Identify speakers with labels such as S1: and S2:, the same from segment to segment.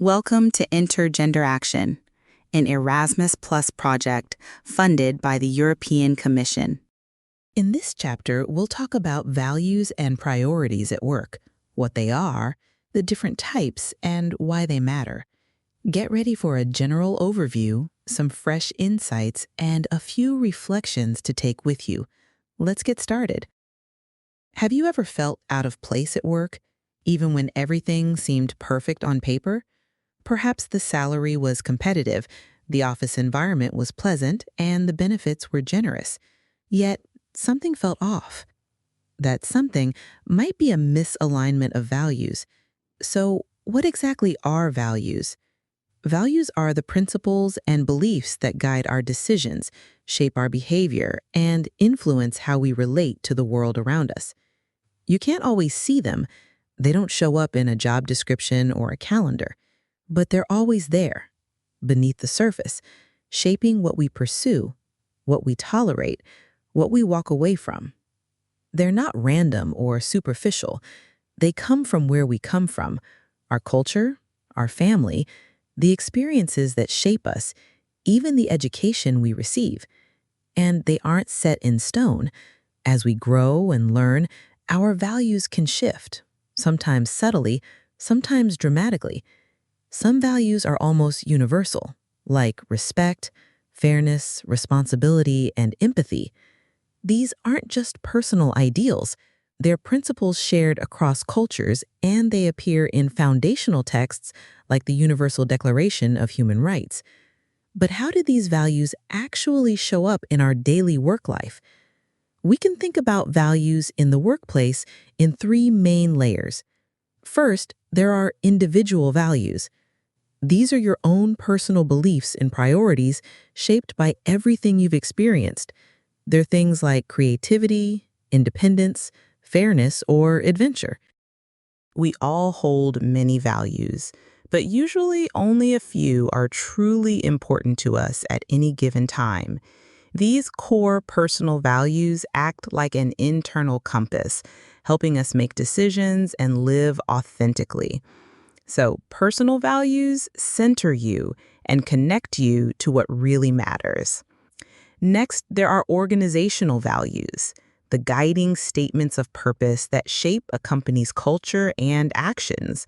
S1: Welcome to INTERGENDERACTION, an Erasmus Plus project funded by the European Commission.
S2: In this chapter, we'll talk about values and priorities at work, what they are, the different types, and why they matter. Get ready for a general overview, some fresh insights, and a few reflections to take with you. Let's get started. Have you ever felt out of place at work, even when everything seemed perfect on paper? Perhaps the salary was competitive, the office environment was pleasant, and the benefits were generous. Yet, something felt off. That something might be a misalignment of values. So, what exactly are values? Values are the principles and beliefs that guide our decisions, shape our behavior, and influence how we relate to the world around us. You can't always see them. They don't show up in a job description or a calendar. But they're always there, beneath the surface, shaping what we pursue, what we tolerate, what we walk away from. They're not random or superficial. They come from where we come from, our culture, our family, the experiences that shape us, even the education we receive. And they aren't set in stone. As we grow and learn, our values can shift, sometimes subtly, sometimes dramatically. Some values are almost universal, like respect, fairness, responsibility, and empathy. These aren't just personal ideals. They're principles shared across cultures, and they appear in foundational texts like the Universal Declaration of Human Rights. But how do these values actually show up in our daily work life? We can think about values in the workplace in three main layers. First, there are individual values. These are your own personal beliefs and priorities shaped by everything you've experienced. They're things like creativity, independence, fairness, or adventure. We all hold many values, but usually only a few are truly important to us at any given time. These core personal values act like an internal compass, helping us make decisions and live authentically. So, personal values center you and connect you to what really matters. Next, there are organizational values, the guiding statements of purpose that shape a company's culture and actions.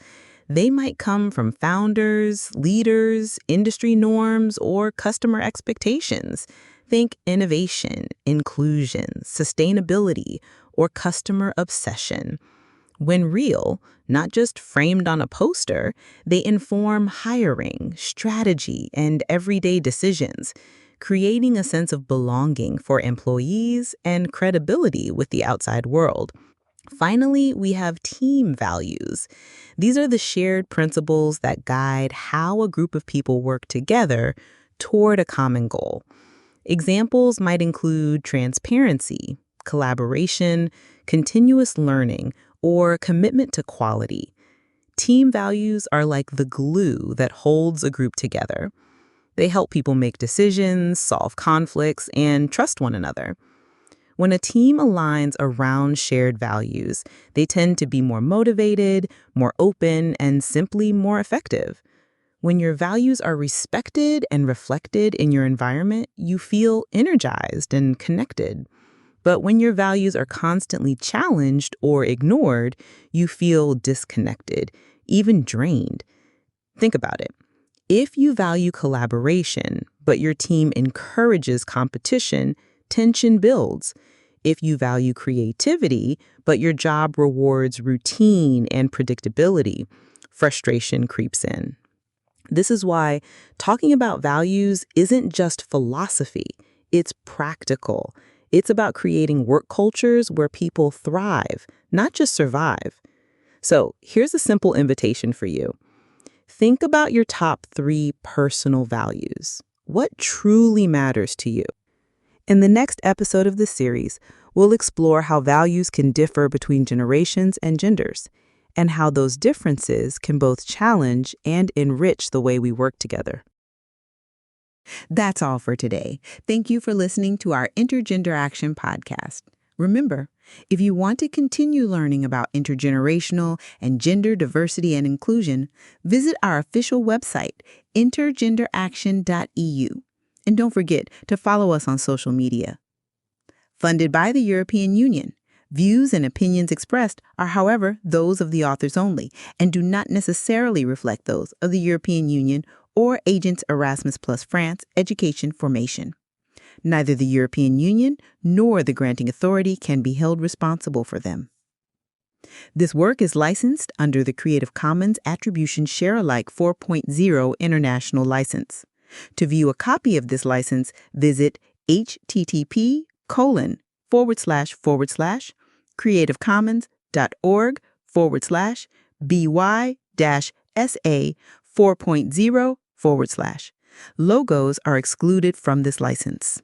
S2: They might come from founders, leaders, industry norms, or customer expectations. Think innovation, inclusion, sustainability, or customer obsession. When real, not just framed on a poster, they inform hiring, strategy, and everyday decisions, creating a sense of belonging for employees and credibility with the outside world. Finally, we have team values. These are the shared principles that guide how a group of people work together toward a common goal. Examples might include transparency, collaboration, continuous learning, or commitment to quality. Team values are like the glue that holds a group together. They help people make decisions, solve conflicts, and trust one another. When a team aligns around shared values, they tend to be more motivated, more open, and simply more effective. When your values are respected and reflected in your environment, you feel energized and connected. But when your values are constantly challenged or ignored, you feel disconnected, even drained. Think about it. If you value collaboration, but your team encourages competition, tension builds. If you value creativity, but your job rewards routine and predictability, frustration creeps in. This is why talking about values isn't just philosophy, it's practical. It's about creating work cultures where people thrive, not just survive. So here's a simple invitation for you. Think about your top 3 personal values. What truly matters to you? In the next episode of this series, we'll explore how values can differ between generations and genders, and how those differences can both challenge and enrich the way we work together. That's all for today. Thank you for listening to our InterGenderAction podcast. Remember, if you want to continue learning about intergenerational and gender diversity and inclusion, visit our official website, intergenderaction.eu. And don't forget to follow us on social media. Funded by the European Union, views and opinions expressed are, however, those of the authors only and do not necessarily reflect those of the European Union or Agence Erasmus plus France Education Formation. Neither the European Union nor the granting authority can be held responsible for them. This work is licensed under the Creative Commons Attribution Share-alike 4.0 International License. To view a copy of this license, visit http://creativecommons.org/by-SA 4.0/. Logos are excluded from this license.